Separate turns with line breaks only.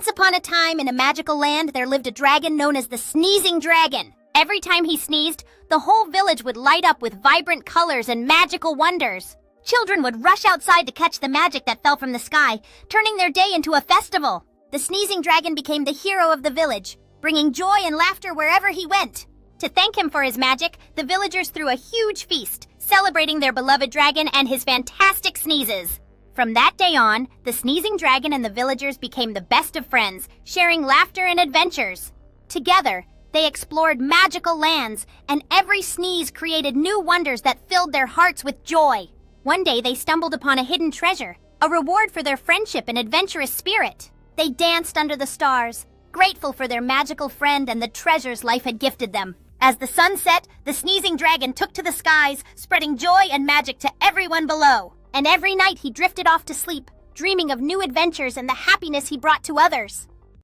Once upon a time, in a magical land, there lived a dragon known as the Sneezing Dragon. Every time he sneezed, the whole village would light up with vibrant colors and magical wonders. Children would rush outside to catch the magic that fell from the sky, turning their day into a festival. The Sneezing Dragon became the hero of the village, bringing joy and laughter wherever he went. To thank him for his magic, the villagers threw a huge feast, celebrating their beloved dragon and his fantastic sneezes. From that day on, the Sneezing Dragon and the villagers became the best of friends, sharing laughter and adventures. Together, they explored magical lands, and every sneeze created new wonders that filled their hearts with joy. One day, they stumbled upon a hidden treasure, a reward for their friendship and adventurous spirit. They danced under the stars, grateful for their magical friend and the treasures life had gifted them. As the sun set, the Sneezing Dragon took to the skies, spreading joy and magic to everyone below. And every night he drifted off to sleep, dreaming of new adventures and the happiness he brought to others.